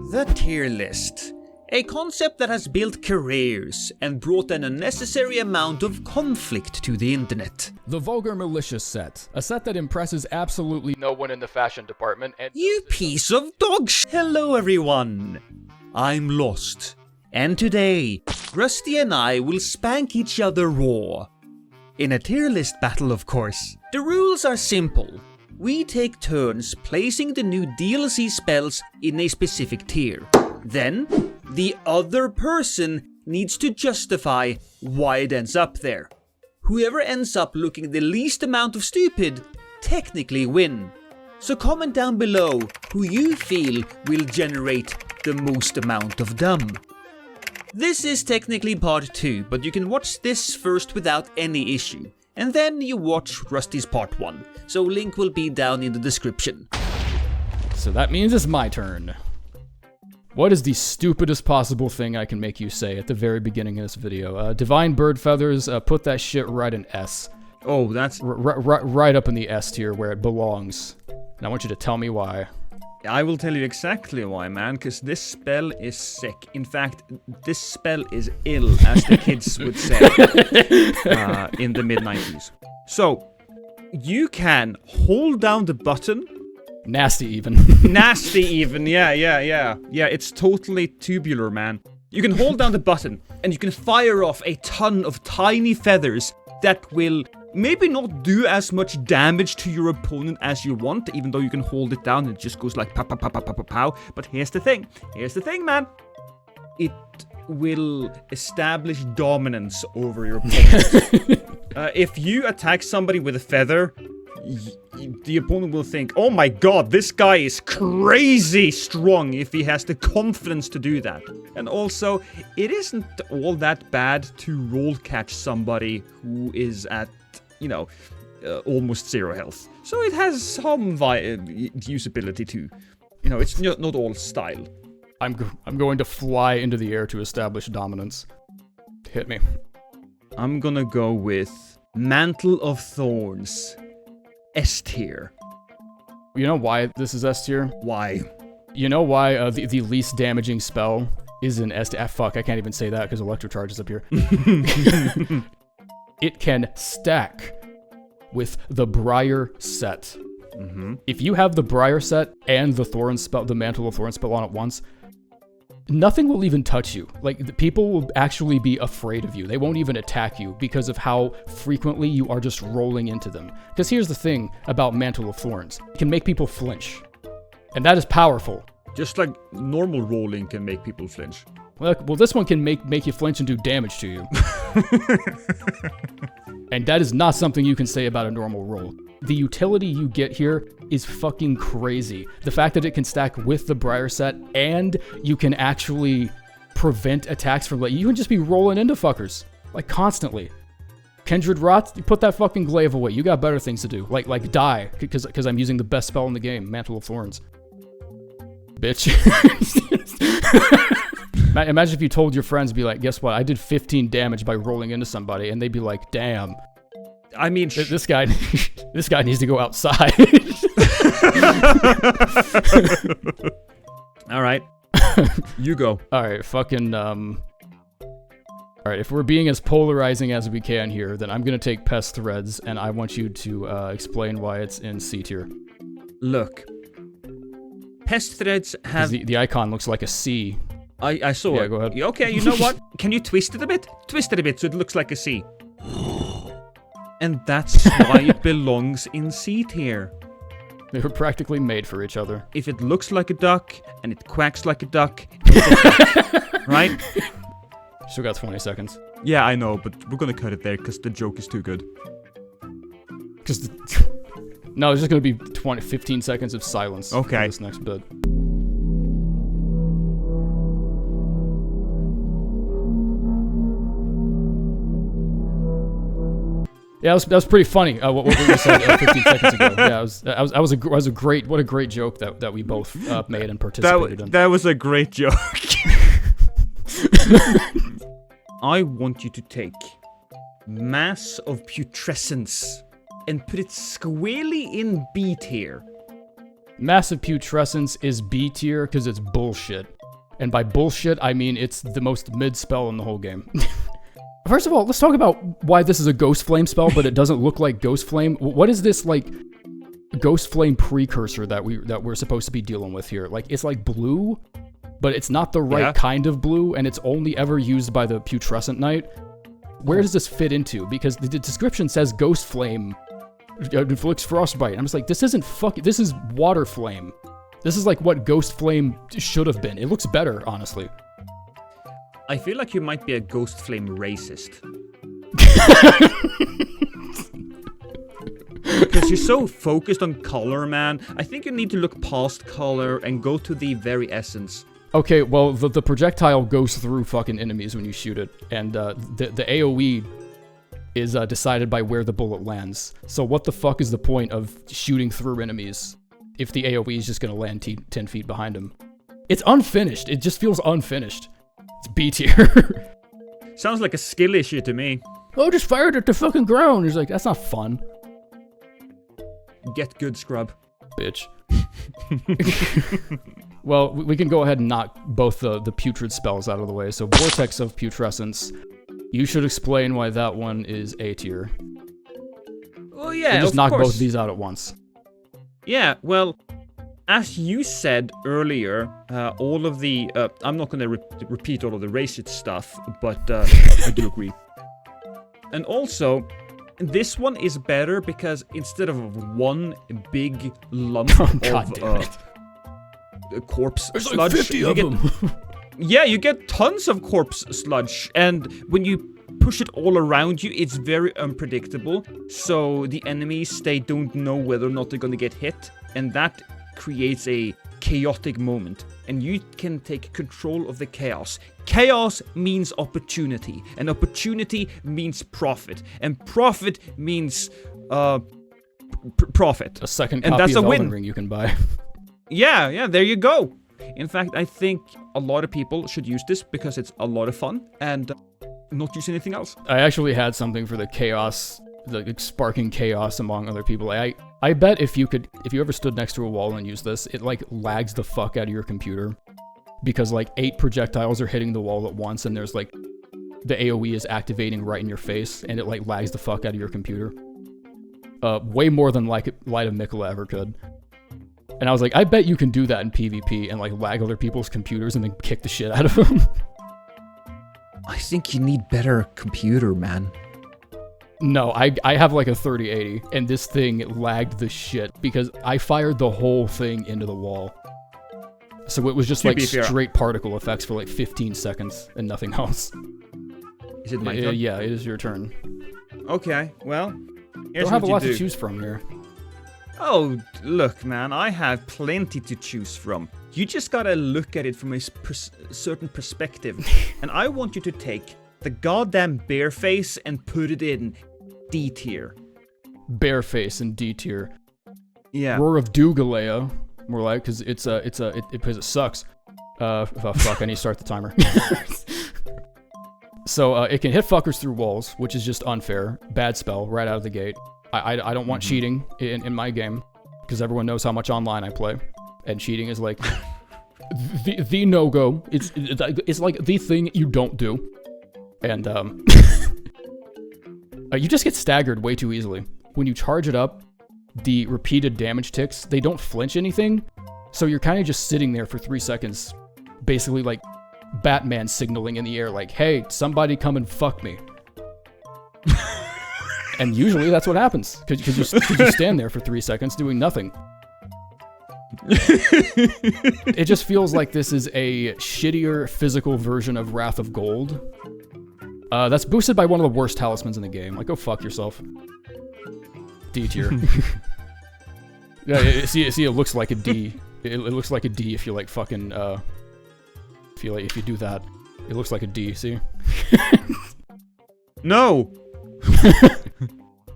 The tier list. A concept that has built careers and brought an unnecessary amount of conflict to the internet. The Vulgar Malicious set. A set that impresses absolutely no one in the fashion department and— You piece of dog sh- Hello everyone! I'm Lost. And today, Rusty and I will spank each other raw. In a tier list battle, of course. The rules are simple. We take turns placing the new DLC spells in a specific tier. Then, the other person needs to justify why it ends up there. Whoever ends up looking the least amount of stupid, technically win. So comment down below who you feel will generate the most amount of dumb. This is technically part 2, but you can watch this first without any issue. And then you watch Rusty's part 1, so link will be down in the description. So that means it's my turn. What is the stupidest possible thing I can make you say at the very beginning of this video? Divine Bird Feathers, put that shit right in S. Oh, that's... Right up in the S tier where it belongs. And I want you to tell me why. I will tell you exactly why, man, because this spell is sick. In fact, this spell is ill, as the kids would say in the mid-90s. So, you can hold down the button. Nasty even. Nasty even, yeah. Yeah, it's totally tubular, man. You can hold down the button, and you can fire off a ton of tiny feathers that will maybe not do as much damage to your opponent as you want, even though you can hold it down and it just goes like pow, pow, pow, pow, pow, pow, pow. But here's the thing, man. It will establish dominance over your opponent. If you attack somebody with a feather, the opponent will think, oh my god, this guy is crazy strong if he has the confidence to do that. And also, it isn't all that bad to roll catch somebody who is at, almost 0 health. So it has some usability too. It's not all style. I'm going to fly into the air to establish dominance. Hit me. I'm gonna go with Mantle of Thorns. S tier. You know why this is S tier? Why? You know why the least damaging spell is in S tier? Fuck, I can't even say that because Electrocharge is up here. It can stack with the Briar set. Mm-hmm. If you have the Briar set and the Thorn spell, the Mantle of Thorns spell on at once, nothing will even touch you. Like, the people will actually be afraid of you. They won't even attack you because of how frequently you are just rolling into them. Because here's the thing about Mantle of Thorns. It can make people flinch. And that is powerful. Just like normal rolling can make people flinch. Well, this one can make you flinch and do damage to you. And that is not something you can say about a normal roll. The utility you get here is fucking crazy. The fact that it can stack with the Briar set and you can actually prevent attacks from, like, you can just be rolling into fuckers, like, constantly. Kindred Rot, you put that fucking glaive away. You got better things to do, like die, because I'm using the best spell in the game, Mantle of Thorns. Bitch. Imagine if you told your friends, be like, guess what? I did 15 damage by rolling into somebody, and they'd be like, damn. I mean, this guy needs to go outside. All right, you go. All right, fucking All right, if we're being as polarizing as we can here, then I'm gonna take Pest Threads, and I want you to explain why it's in C tier. Look, Pest Threads have the icon looks like a C. I saw it. Yeah, go ahead. Okay, you know what? Can you twist it a bit? Twist it a bit so it looks like a C. And that's why it belongs in C tier. They were practically made for each other. If it looks like a duck and it quacks like a duck, it's a duck, right? Still got 20 seconds. Yeah, I know, but we're gonna cut it there because the joke is too good. No, it's just gonna be 15 seconds of silence. Okay. For this next bit. Yeah, that was pretty funny. What we said 15 seconds ago. Yeah, that was a great joke that we both made and participated in. That was a great joke. I want you to take Mass of Putrescence and put it squarely in B tier. Massive Putrescence is B tier because it's bullshit. And by bullshit, I mean it's the most mid spell in the whole game. First of all, let's talk about why this is a Ghost Flame spell, but it doesn't look like Ghost Flame. What is this, like, Ghost Flame precursor that we're supposed to be dealing with here? Like, it's like blue, but it's not the right kind of blue, and it's only ever used by the Putrescent Knight. Where does this fit into? Because the description says Ghost Flame inflicts frostbite. I'm just like, this isn't this is Water Flame. This is like what Ghost Flame should have been. It looks better, honestly. I feel like you might be a Ghost Flame racist. Because you're so focused on color, man. I think you need to look past color and go to the very essence. Okay, well, the projectile goes through fucking enemies when you shoot it, and the AoE is decided by where the bullet lands. So what the fuck is the point of shooting through enemies if the AoE is just gonna land 10 feet behind him? It's unfinished. It just feels unfinished. It's B tier. Sounds like a skill issue to me. Oh, just fired at the fucking ground. He's like, that's not fun. Get good, scrub. Bitch. Well, we can go ahead and knock both the putrid spells out of the way. So Vortex of Putrescence, you should explain why that one is A tier. Well, yeah, just of knock course. both these out at once. Yeah, well, as you said earlier, all of the... I'm not going to repeat all of the racist stuff, but I do agree. And also, this one is better because instead of one big lump of corpse There's sludge, like 50 of them. Yeah, you get tons of corpse sludge, and when you push it all around you, it's very unpredictable. So the enemies, they don't know whether or not they're gonna get hit, and that creates a chaotic moment, and you can take control of the chaos. Chaos means opportunity, and opportunity means profit, and profit means profit. A second and copy that's of a Elden win. Ring you can buy. Yeah, there you go. In fact, I think a lot of people should use this because it's a lot of fun and not use anything else. I actually had something for the chaos, the sparking chaos among other people. I bet if you ever stood next to a wall and used this, it like lags the fuck out of your computer. Because like 8 projectiles are hitting the wall at once and there's like, the AoE is activating right in your face and it like lags the fuck out of your computer. Way more than like Light of Mikola ever could. And I was like, I bet you can do that in PvP and like lag other people's computers and then kick the shit out of them. I think you need better computer, man. No, I have like a 3080 and this thing lagged the shit because I fired the whole thing into the wall. So it was just like straight particle effects for like 15 seconds and nothing else. Is it my turn? Yeah, it is your turn. Okay, well, here's Don't have a what lot you to choose from here. Oh, look, man, I have plenty to choose from. You just gotta look at it from a certain perspective. And I want you to take the goddamn bear face and put it in D tier. Bear face in D tier. Yeah. Roar of Rugalea, more like, because because it sucks. Oh fuck, I need to start the timer. So it can hit fuckers through walls, which is just unfair. Bad spell right out of the gate. I don't want cheating in my game, because everyone knows how much online I play, and cheating is like the no-go. It's like the thing you don't do, and you just get staggered way too easily. When you charge it up, the repeated damage ticks, they don't flinch anything, so you're kind of just sitting there for 3 seconds, basically like Batman signaling in the air, like, hey, somebody come and fuck me. And usually that's what happens, because you stand there for 3 seconds doing nothing. It just feels like this is a shittier physical version of Wrath of Gold. That's boosted by one of the worst talismans in the game. Like, go fuck yourself. D tier. Yeah, see, it looks like a D. It looks like a D if you like fucking, if you do that. It looks like a D, see? No!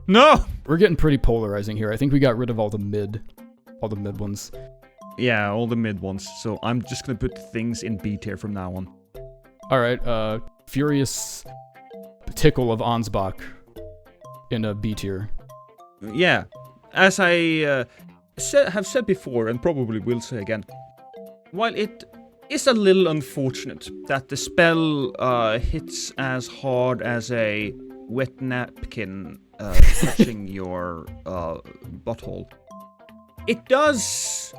No! We're getting pretty polarizing here. I think we got rid of all the mid ones. Yeah, all the mid ones. So I'm just gonna put things in B tier from now on. Alright, Furious Tickle of Ansbach in a B tier. Yeah. As I have said before, and probably will say again, while it is a little unfortunate that the spell hits as hard as a wet napkin touching your butthole, it does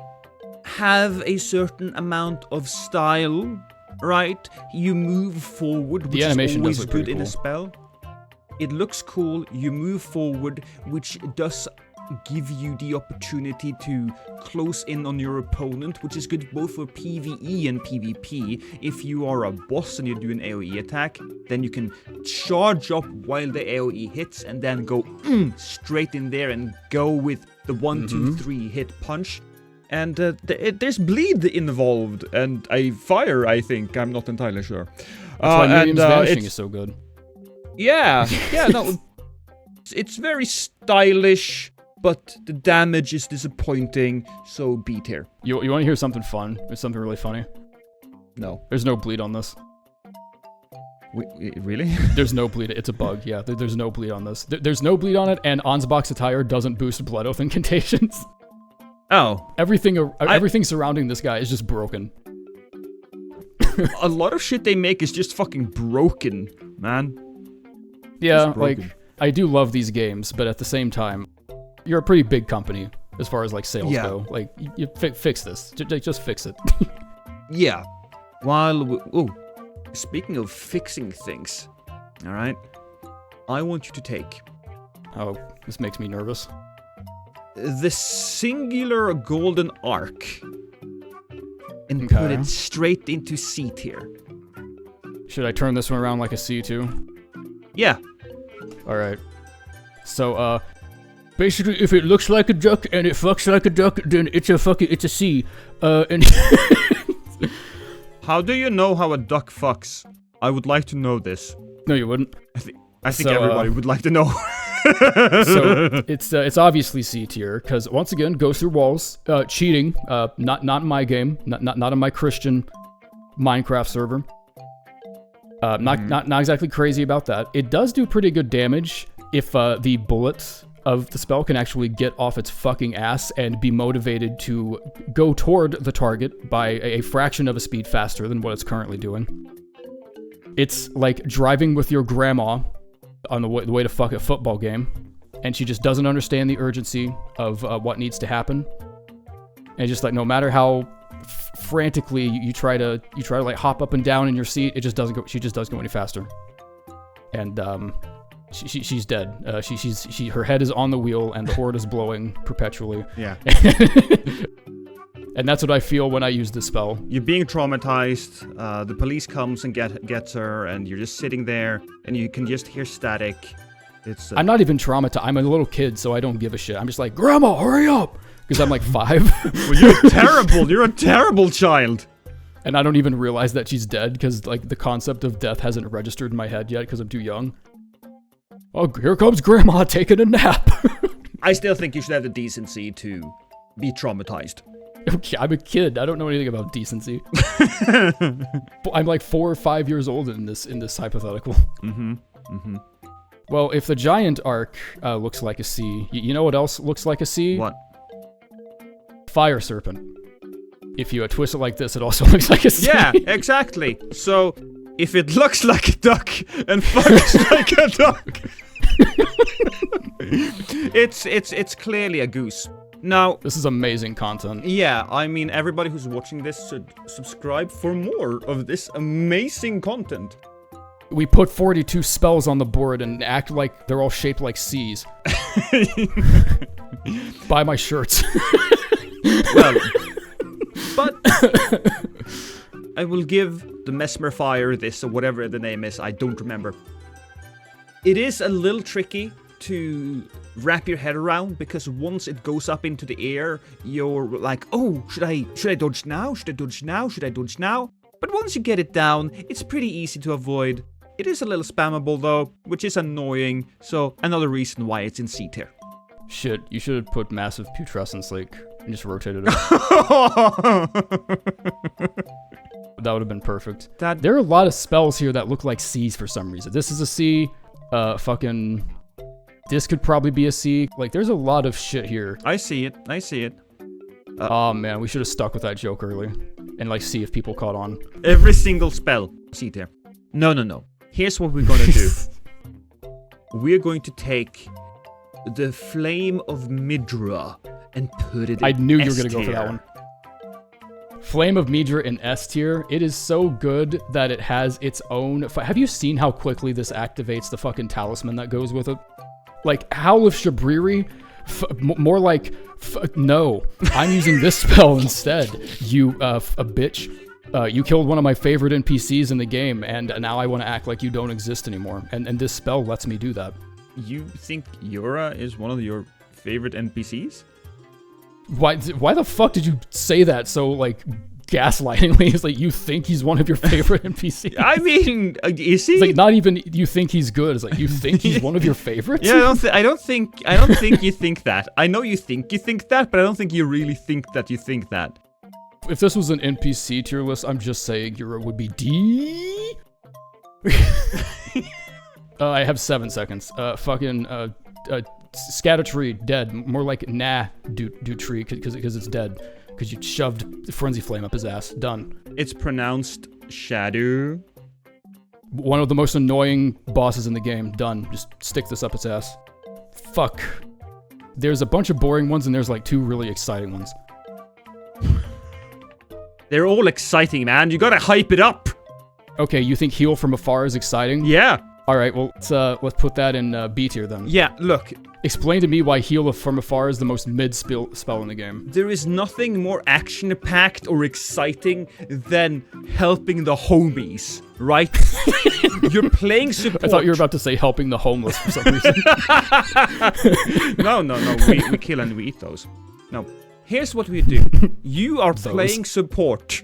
have a certain amount of style, right? You move forward, which is always good in a spell. It looks cool, you move forward, which does give you the opportunity to close in on your opponent, which is good both for PvE and PvP. If you are a boss and you do an AoE attack, then you can charge up while the AoE hits and then go straight in there and go with the 1, 2, 3 hit punch. And there's bleed involved, and a fire, I think. I'm not entirely sure. That's why Miriam's vanishing is so good. Yeah, no. It's very stylish, but the damage is disappointing, so B tier. You want to hear something fun? There's something really funny. No. There's no bleed on this. Really? There's no bleed. It's a bug, yeah. There's no bleed on this. There's no bleed on it, and Ansbach's attire doesn't boost blood oath incantations. Oh. Everything surrounding this guy is just broken. A lot of shit they make is just fucking broken, man. Yeah, like, I do love these games, but at the same time, you're a pretty big company as far as, like, sales go. Like, you fix this. Just fix it. Yeah. Speaking of fixing things, alright? I want you to take... Oh, this makes me nervous. The singular golden arc and put it straight into C tier. Should I turn this one around like a C too? Yeah. Alright. So, basically, if it looks like a duck and it fucks like a duck, then it's a C. And How do you know how a duck fucks? I would like to know this. No, you wouldn't. I think everybody would like to know. So it's obviously C tier because once again goes through walls, cheating. Not in my game, not in my Christian Minecraft server. Not exactly crazy about that. It does do pretty good damage if the bullet of the spell can actually get off its fucking ass and be motivated to go toward the target by a fraction of a speed faster than what it's currently doing. It's like driving with your grandma on the way to fuck a football game, and she just doesn't understand the urgency of what needs to happen. And just like no matter how frantically you try to like hop up and down in your seat, it just doesn't go. She just doesn't go any faster. And she's dead. Her head is on the wheel, and the horde is blowing perpetually. Yeah. And that's what I feel when I use this spell. You're being traumatized, the police comes and gets her, and you're just sitting there, and you can just hear static. It's. I'm not even traumatized. I'm a little kid, so I don't give a shit. I'm just like, Grandma, hurry up! Because I'm like 5. Well, you're terrible. You're a terrible child. And I don't even realize that she's dead, because like the concept of death hasn't registered in my head yet, because I'm too young. Oh, here comes Grandma taking a nap. I still think you should have the decency to be traumatized. Okay, I'm a kid. I don't know anything about decency. I'm like 4 or 5 years old in this hypothetical. Well, if the giant arc looks like a C, you know what else looks like a C? What? Fire serpent. If you twist it like this, it also looks like a C. Yeah, exactly. So, if it looks like a duck and fucks like a duck, it's clearly a goose. Now, this is amazing content. Yeah, I mean, everybody who's watching this should subscribe for more of this amazing content. We put 42 spells on the board and act like they're all shaped like C's. Buy my shirts. Well, but I will give the Mesmer Fire this, or whatever the name is, I don't remember. It is a little tricky to wrap your head around, because once it goes up into the air, you're like, oh, should I dodge now? Should I dodge now? Should I dodge now? But once you get it down, it's pretty easy to avoid. It is a little spammable though, which is annoying, so another reason why it's in C tier. Shit, you should have put Massive Putrescence, like, and just rotated it. That would have been perfect. There are a lot of spells here that look like C's for some reason. This is a C, this could probably be a C. Like, there's a lot of shit here. I see it. Oh man, we should have stuck with that joke early and like see if people caught on. Every single spell. See there. No. Here's what we're gonna do. We're going to take the Flame of Midra and put it in I knew you were S gonna go for that tier. one. Flame of Midra in S tier. It is so good that it has its own. Have you seen how quickly this activates the fucking talisman that goes with it? Like Howl of Shabriri. More like, no, I'm using this spell instead. You, a bitch. You killed one of my favorite NPCs in the game, and now I want to act like you don't exist anymore. And this spell lets me do that. You think Yura is one of your favorite NPCs? Why the fuck did you say that so, like, gaslightingly? It's like, you think he's one of your favorite NPCs? I mean, is he? It's like, not even you think he's good. It's like, you think he's one of your favorites? Yeah, I don't think you think that. I know you think that, but I don't think you really think that you think that. If this was an NPC tier list, I'm just saying Yura would be D. I have 7 seconds. Scatter tree, dead. More like nah, do tree, because it's dead. Because you shoved Frenzy Flame up his ass. Done. It's pronounced Shadow. One of the most annoying bosses in the game. Done. Just stick this up its ass. Fuck. There's a bunch of boring ones, and there's like 2 really exciting ones. They're all exciting, man. You gotta hype it up. Okay, you think Heal from Afar is exciting? Yeah. Alright, well, let's put that in B tier then. Yeah, look. Explain to me why Heal from Afar is the most mid-spell in the game. There is nothing more action-packed or exciting than helping the homies, right? You're playing support. I thought you were about to say helping the homeless for some reason. No. We kill and we eat those. No. Here's what we do. You are playing support,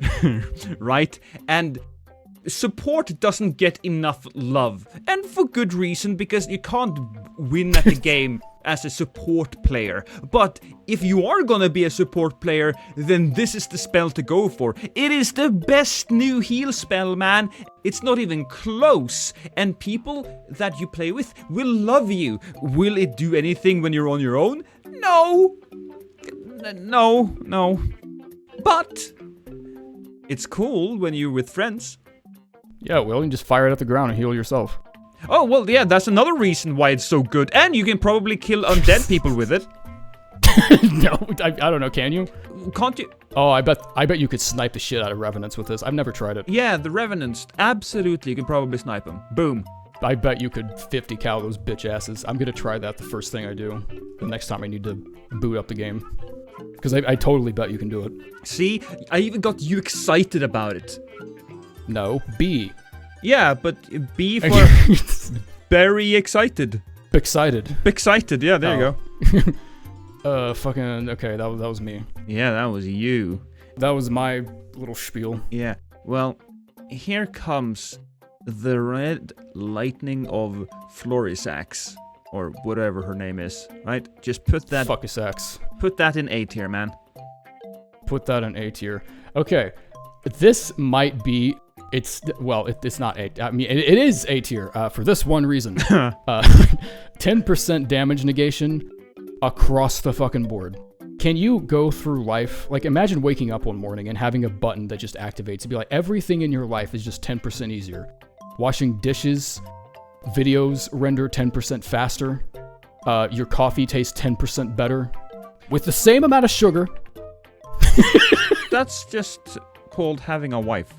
right? And support doesn't get enough love. And for good reason, because you can't win at the game as a support player. But if you are gonna be a support player, then this is the spell to go for. It is the best new heal spell, man. It's not even close. And people that you play with will love you. Will it do anything when you're on your own? No. No. But it's cool when you're with friends. Yeah, well, you can just fire it at the ground and heal yourself. Oh, well, yeah, that's another reason why it's so good. And you can probably kill undead people with it. No, I don't know, can you? Can't you? Oh, I bet you could snipe the shit out of Revenants with this. I've never tried it. Yeah, the Revenants. Absolutely, you can probably snipe them. Boom. I bet you could 50 cal those bitch asses. I'm gonna try that the first thing I do. The next time I need to boot up the game. Because I totally bet you can do it. See? I even got you excited about it. No, B. Yeah, but B for very excited. Excited. Excited, yeah, there you go. Fucking, okay, that was me. Yeah, that was you. That was my little spiel. Yeah, well, here comes the red lightning of Florissax. Or whatever her name is, right? Just put that... Fuck a sax. Put that in A tier, man. Put that in A tier. Okay, this might be... It's not A. I mean, it is A tier for this one reason. 10% damage negation across the fucking board. Can you go through life, like imagine waking up one morning and having a button that just activates. It'd be like everything in your life is just 10% easier. Washing dishes, videos render 10% faster. Your coffee tastes 10% better. With the same amount of sugar. That's just called having a wife.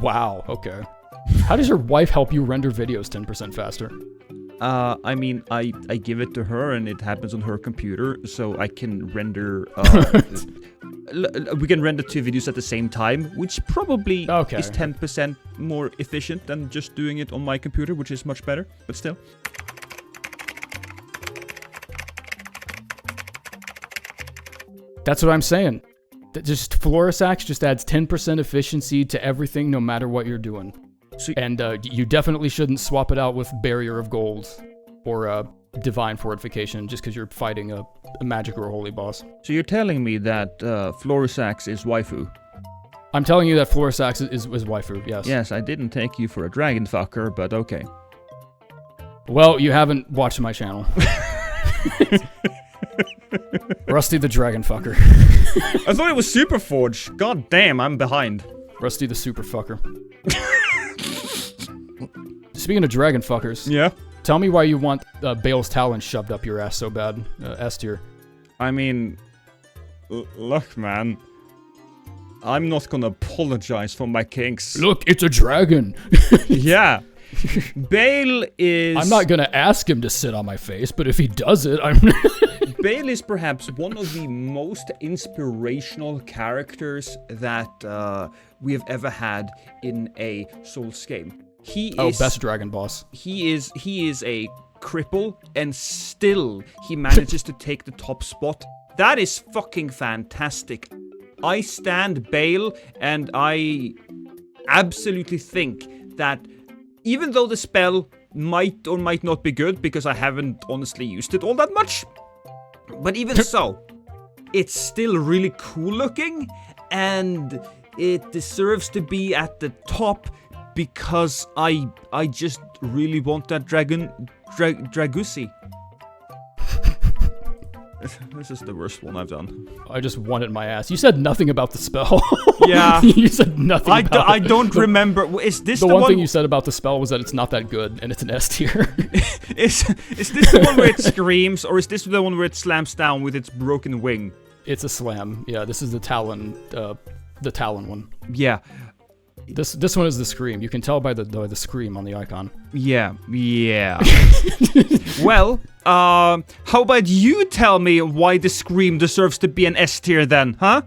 Wow, okay. How does your wife help you render videos 10% faster? I mean, I give it to her and it happens on her computer, so I can render, we can render 2 videos at the same time, which probably is 10% more efficient than just doing it on my computer, which is much better, but still. That's what I'm saying. Just Florissax just adds 10% efficiency to everything, no matter what you're doing. And you definitely shouldn't swap it out with Barrier of Gold or Divine Fortification just because you're fighting a magic or a holy boss. So you're telling me that Florissax is waifu? I'm telling you that Florissax is waifu, yes. Yes, I didn't take you for a dragon fucker, but okay. Well, you haven't watched my channel. Rusty the Dragon Fucker. I thought it was Super Forge. God damn, I'm behind. Rusty the Super Fucker. Speaking of Dragon Fuckers. Yeah? Tell me why you want Bayle's talon shoved up your ass so bad, S tier. I mean, look, man. I'm not gonna apologize for my kinks. Look, it's a dragon. Yeah. Bayle is... I'm not gonna ask him to sit on my face, but if he does it, I'm... Bayle is perhaps one of the most inspirational characters that we have ever had in a Souls game. He is... best dragon boss. He is a cripple, and still he manages to take the top spot. That is fucking fantastic. I stand Bayle, and I absolutely think that even though the spell might or might not be good, because I haven't honestly used it all that much, but even so, it's still really cool looking, and it deserves to be at the top because I just really want that Dragusi. This is the worst one I've done. I just wanted my ass. You said nothing about the spell. Yeah. You said nothing about it. I don't remember. Is this the one thing you said about the spell was that it's not that good, and it's an S tier. Is this the one where it screams, or is this the one where it slams down with its broken wing? It's a slam. Yeah, this is the talon one. Yeah. This one is the scream. You can tell by the scream on the icon. Yeah. Well, how about you tell me why the scream deserves to be an S tier then, huh?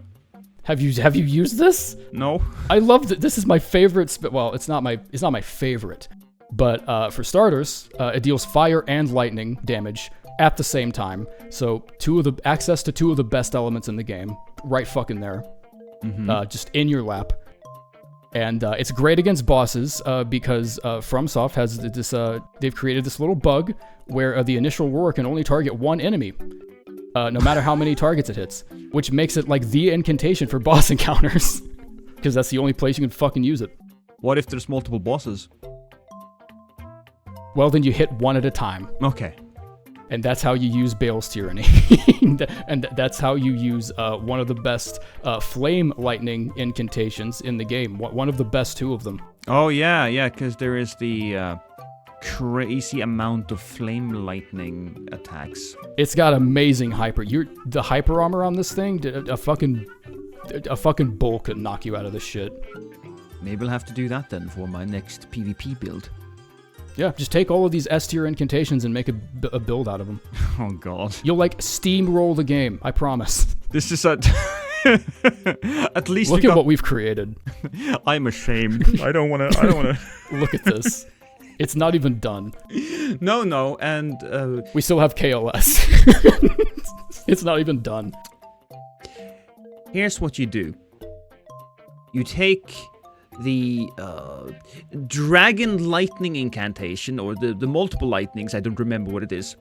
Have you used this? No. I love this is my favorite well, it's not my favorite. But for starters, it deals fire and lightning damage at the same time. So access to two of the best elements in the game, right fucking there. Mm-hmm. Just in your lap. And it's great against bosses because FromSoft has this. They've created this little bug where the initial roar can only target one enemy, no matter how many targets it hits, which makes it like the incantation for boss encounters, because that's the only place you can fucking use it. What if there's multiple bosses? Well, then you hit one at a time. Okay. And that's how you use Bayle's Tyranny. And that's how you use one of the best flame lightning incantations in the game. One of the best two of them. Oh, yeah, because there is the crazy amount of flame lightning attacks. It's got amazing hyper. The hyper armor on this thing, a fucking bull could knock you out of this shit. Maybe I'll have to do that then for my next PvP build. Yeah, just take all of these S tier incantations and make a build out of them. Oh god. You'll like steamroll the game, I promise. This is at least look at what we've created. I'm ashamed. I don't want to. Look at this. It's not even done. No, and we still have KLS. It's not even done. Here's what you do. You take the dragon lightning incantation, or the multiple lightnings, I don't remember what it is.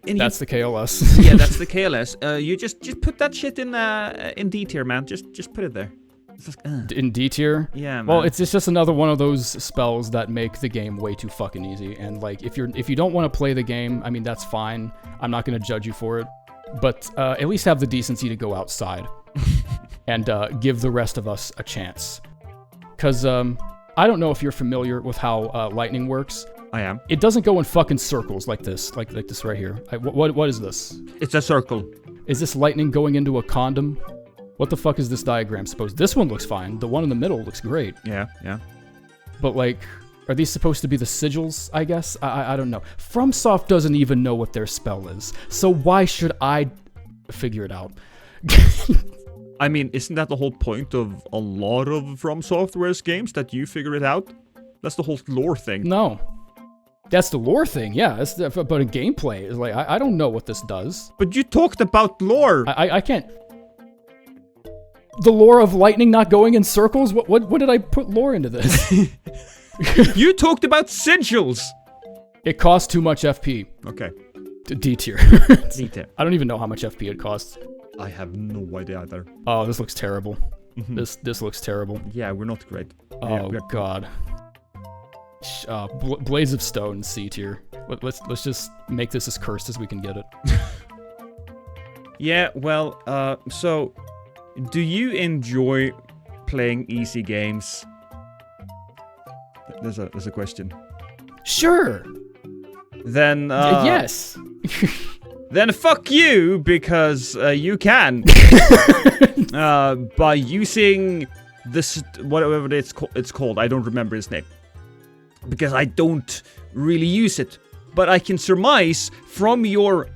And that's the KLS. Yeah, that's the KLS. You just put that shit in D tier, man. Just put it there. In D tier? Yeah, man. Well, it's just another one of those spells that make the game way too fucking easy. And like, if you don't want to play the game, I mean, that's fine. I'm not going to judge you for it. But at least have the decency to go outside and give the rest of us a chance. Because I don't know if you're familiar with how lightning works. I am. It doesn't go in fucking circles like this, like this right here. What is this? It's a circle. Is this lightning going into a condom? What the fuck is this diagram supposed? This one looks fine. The one in the middle looks great. Yeah. But like, are these supposed to be the sigils, I guess? I don't know. FromSoft doesn't even know what their spell is. So why should I figure it out? I mean, isn't that the whole point of a lot of From Software's games, that you figure it out? That's the whole lore thing. No. That's the lore thing, yeah. But a gameplay is like, I don't know what this does. But you talked about lore. I can't. The lore of lightning not going in circles? What did I put lore into this? You talked about sigils. It costs too much FP. Okay. D tier. D tier. I don't even know how much FP it costs. I have no idea either. Oh, this looks terrible. Mm-hmm. This looks terrible. Yeah, we're not great. Oh god. Blades of Stone, C tier. Let's just make this as cursed as we can get it. Yeah, well, so, do you enjoy playing easy games? There's a question. Sure. Then, yes. Then fuck you, because you can. By using this, whatever it's called, I don't remember its name. Because I don't really use it. But I can surmise from your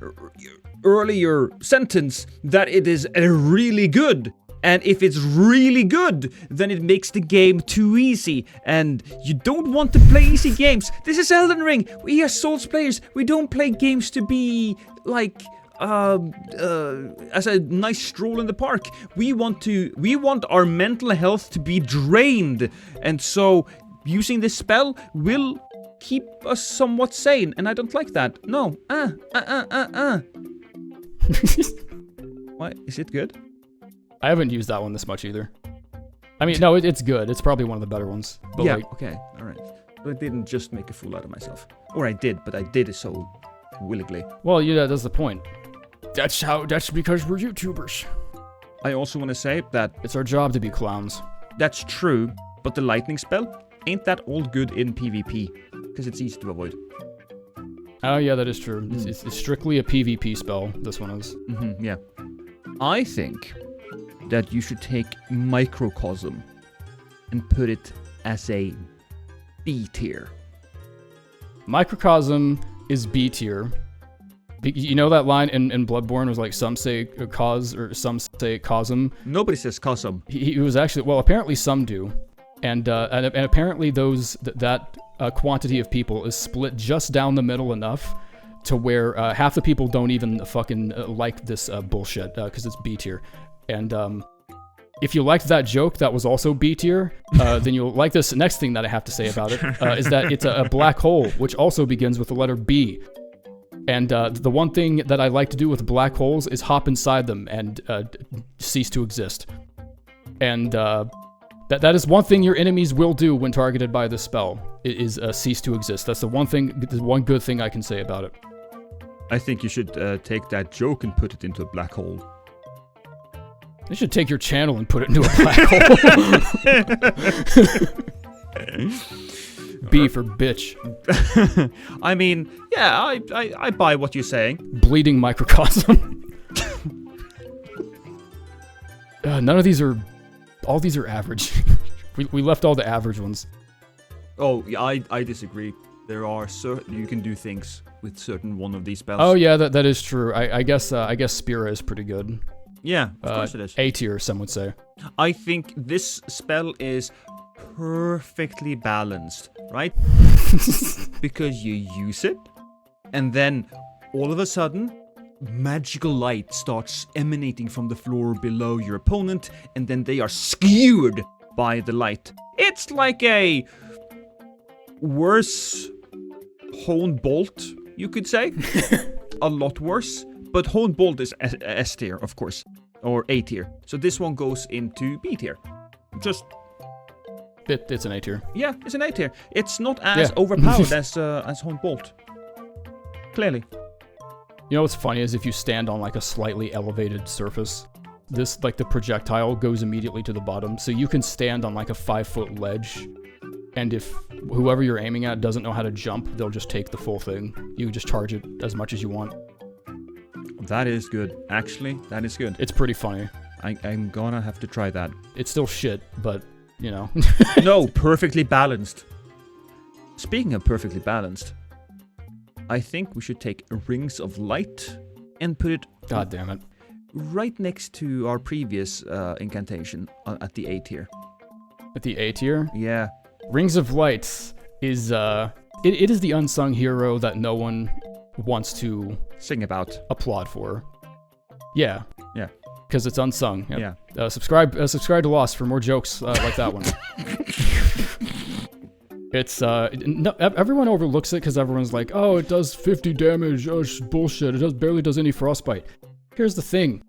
earlier sentence that it is really good. And if it's really good, then it makes the game too easy. And you don't want to play easy games. This is Elden Ring. We are Souls players. We don't play games to be like as a nice stroll in the park. We want our mental health to be drained. And so using this spell will keep us somewhat sane. And I don't like that. No. What? Is it good? I haven't used that one this much either. I mean, no, it's good. It's probably one of the better ones. But yeah, okay, alright. But I didn't just make a fool out of myself. Or I did, but I did it so willingly. Well, yeah, that's the point. That's because we're YouTubers. I also want to say that it's our job to be clowns. That's true, but the lightning spell ain't that all good in PvP, because it's easy to avoid. Oh yeah, that is true. It's strictly a PvP spell, this one is. Yeah. I think that you should take Microcosm and put it as a B tier. Microcosm is B tier. You know that line in Bloodborne was like, some say cause or some say cosm? Nobody says cosm. He was actually, well, apparently some do. And apparently that quantity of people is split just down the middle enough to where half the people don't even fucking like this bullshit because it's B tier. And if you liked that joke that was also B tier, then you'll like this next thing that I have to say about it, is that it's a black hole, which also begins with the letter B. And the one thing that I like to do with black holes is hop inside them and cease to exist. And that is one thing your enemies will do when targeted by this spell, is cease to exist. That's the one good thing I can say about it. I think you should take that joke and put it into a black hole. You should take your channel and put it into a black hole. B for bitch. I mean, yeah, I buy what you're saying. Bleeding Microcosm. None of these are... All these are average. we left all the average ones. Oh, yeah, I disagree. There are certain... You can do things with certain one of these spells. Oh, yeah, that is true. I guess Spira is pretty good. Yeah, of course it is. A tier, some would say. I think this spell is perfectly balanced, right? Because you use it, and then all of a sudden, magical light starts emanating from the floor below your opponent, and then they are skewered by the light. It's like a worse Honed Bolt, you could say. A lot worse. But Honed Bolt is S tier, of course. Or A tier. So this one goes into B tier. Just... It's an A tier. Yeah, it's an A tier. It's not as overpowered as Honed Bolt. Clearly. You know what's funny is if you stand on like a slightly elevated surface, this, like the projectile goes immediately to the bottom. So you can stand on like a 5-foot ledge, and if whoever you're aiming at doesn't know how to jump, they'll just take the full thing. You can just charge it as much as you want. That is good. Actually, that is good. It's pretty funny. I'm gonna have to try that. It's still shit, but, you know. No, perfectly balanced. Speaking of perfectly balanced, I think we should take Rings of Light and put it... God damn it. Right next to our previous incantation at the A tier. At the A tier? Yeah. Rings of Light is, it is the unsung hero that no one wants to... Sing about. Applaud for. Yeah. Yeah. Because it's unsung. Yeah. Subscribe to Lost for more jokes like that one. It's, no, everyone overlooks it because everyone's like, oh, it does 50 damage, oh, bullshit, it barely does any frostbite. Here's the thing,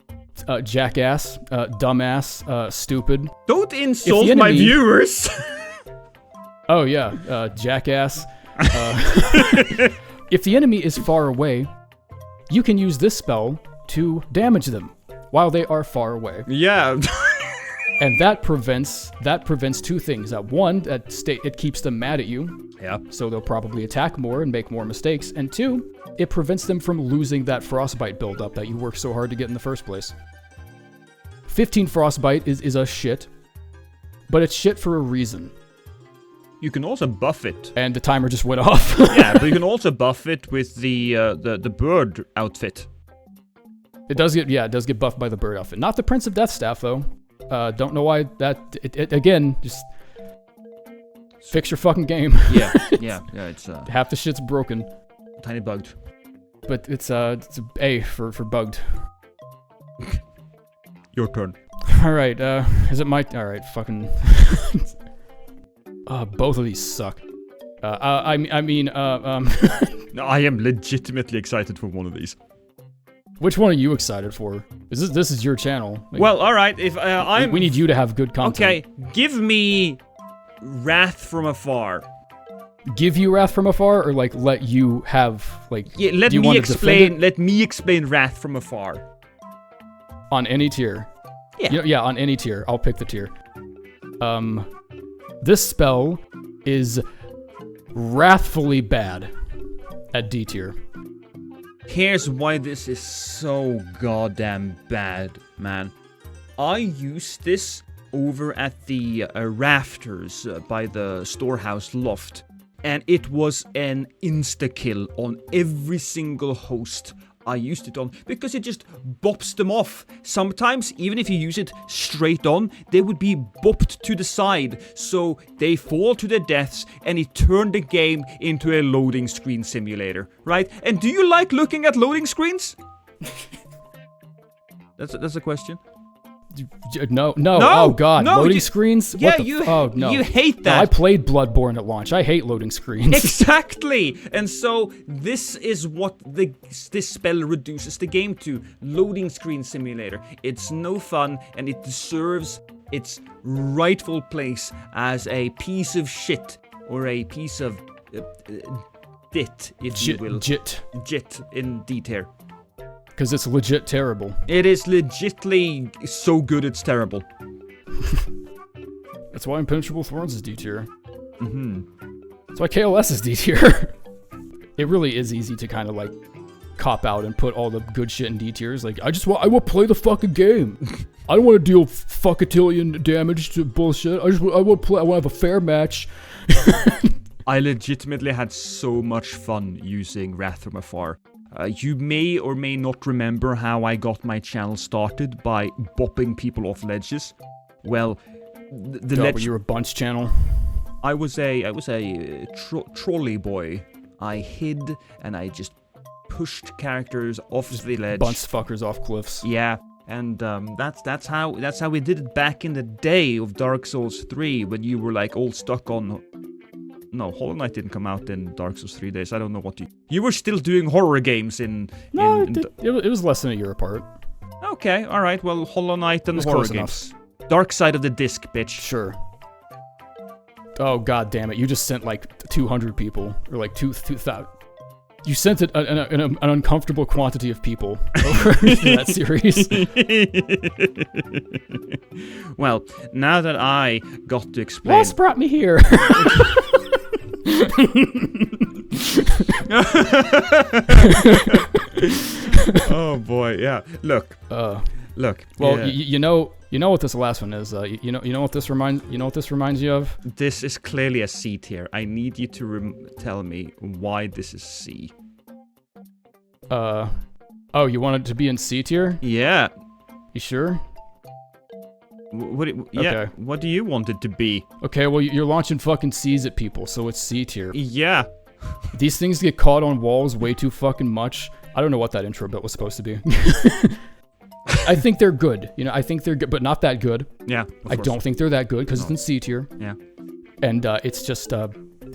jackass, dumbass, stupid. Don't insult my viewers! Oh yeah, jackass. If the enemy is far away, you can use this spell to damage them while they are far away. Yeah. And that prevents two things. One, it keeps them mad at you. Yeah. So they'll probably attack more and make more mistakes. And two, it prevents them from losing that frostbite buildup that you worked so hard to get in the first place. 15 frostbite is a shit, but it's shit for a reason. You can also buff it. And the timer just went off. Yeah, but you can also buff it with the bird outfit. It does get buffed by the bird outfit. Not the Prince of Death staff though. Don't know why that. Again, just fix your fucking game. Yeah. It's half the shit's broken. Tiny bugged. But it's a A for bugged. Your turn. All right. Is it my? All right. Fucking. Both of these suck. I mean. No, I am legitimately excited for one of these. Which one are you excited for? This is your channel. Like, well, all right. If we need you to have good content. Okay, give me Wrath from Afar. Give you Wrath from Afar, or like let you have like? Yeah, let me explain Wrath from Afar. On any tier. Yeah. Yeah, on any tier. I'll pick the tier. This spell is wrathfully bad at D tier. Here's why this is so goddamn bad, man. I used this over at the rafters by the storehouse loft, and it was an insta-kill on every single host I used it on, because it just bops them off. Sometimes, even if you use it straight on, they would be bopped to the side, so they fall to their deaths, and it turned the game into a loading screen simulator, right? And do you like looking at loading screens? That's a question. No, oh god, no, loading screens? Yeah, oh no. You hate that. No, I played Bloodborne at launch. I hate loading screens. Exactly! And so, this is what this spell reduces the game to. Loading screen simulator. It's no fun, and it deserves its rightful place as a piece of shit, or a piece of dit, if you will. Jit in D tier. Because it's legit terrible. It is legitly so good it's terrible. That's why Impenetrable Thorns is D tier. Mm-hmm. That's why KLS is D tier. It really is easy to kind of like cop out and put all the good shit in D tiers. Like, I want to play the fucking game. I don't want to deal fuckatillion damage to bullshit. I want to have a fair match. I legitimately had so much fun using Wrath from Afar. You may or may not remember how I got my channel started by bopping people off ledges. Well, the ledge... You were a bunch channel? I was a trolley boy. I hid and I just pushed characters off the ledge. Bunch fuckers off cliffs. Yeah, and that's how we did it back in the day of Dark Souls 3 when you were like all stuck on... No, Hollow Knight didn't come out in Dark Souls 3 days. I don't know what you were still doing horror games in... No, it was less than a year apart. Okay, alright, well, Hollow Knight and horror games. Dark side of the disc, bitch. Sure. Oh, god damn it. You just sent like 200 people. Or like 2,000. You sent an uncomfortable quantity of people over that series. Well, now that I got to explain... Ross brought me here. Oh boy, yeah. Look. Well, yeah. you know what this last one is. You know what this reminds you of? This is clearly a C tier. I need you to tell me why this is C. Oh, you want it to be in C tier? Yeah. You sure? Okay. What do you want it to be? Okay, well, you're launching fucking C's at people, so it's C tier. Yeah. These things get caught on walls way too fucking much. I don't know what that intro bit was supposed to be. I think they're good. I think they're good, but not that good. Yeah. I don't think they're that good because it's in C tier. Yeah. And it's just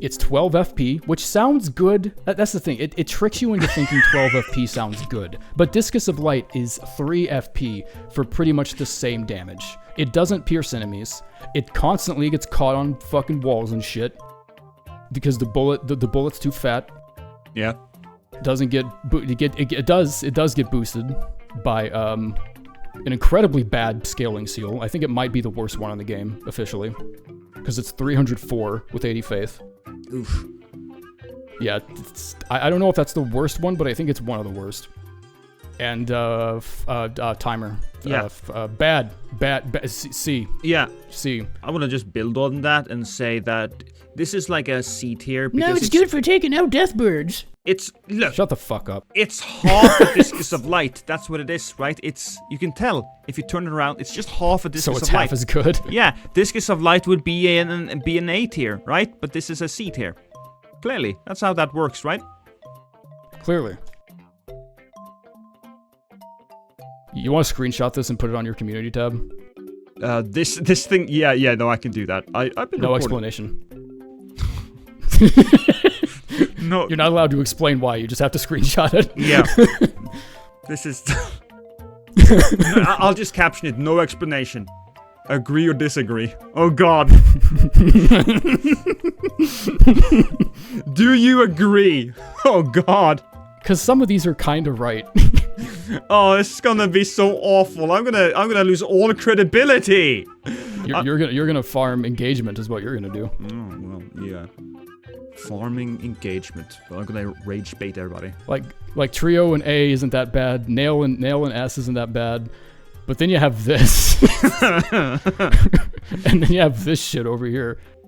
it's 12 FP, which sounds good. That's the thing. It tricks you into thinking 12 FP sounds good. But Discus of Light is 3 FP for pretty much the same damage. It doesn't pierce enemies. It constantly gets caught on fucking walls and shit because the bullet's too fat. Yeah. Doesn't get it does get boosted. by an incredibly bad scaling seal. I think it might be the worst one in the game, officially. Because it's 304 with 80 faith. Oof. Yeah, I don't know if that's the worst one, but I think it's one of the worst. And timer. Yeah. Bad. C. Yeah. C. I want to just build on that and say that this is like a C tier. No, it's good for taking out death birds. Look. Shut the fuck up. It's half a discus of light. That's what it is, right? You can tell if you turn it around. It's just half a discus of light. So it's half as good. Yeah, discus of light would be an A tier, right? But this is a C tier. Clearly, that's how that works, right? Clearly. You want to screenshot this and put it on your community tab? This thing. Yeah. No, I can do that. I've been. No recording. explanation. No. You're not allowed to explain why. You just have to screenshot it. Yeah. This is. I'll just caption it. No explanation. Agree or disagree. Oh God. Do you agree? Oh God. Because some of these are kind of right. Oh, this is gonna be so awful. I'm gonna lose all credibility. You're gonna farm engagement is what you're gonna do. Oh well, yeah. Farming engagement. Well, I'm gonna rage bait everybody. Like trio and A isn't that bad. Nail and S isn't that bad. But then you have this. And then you have this shit over here.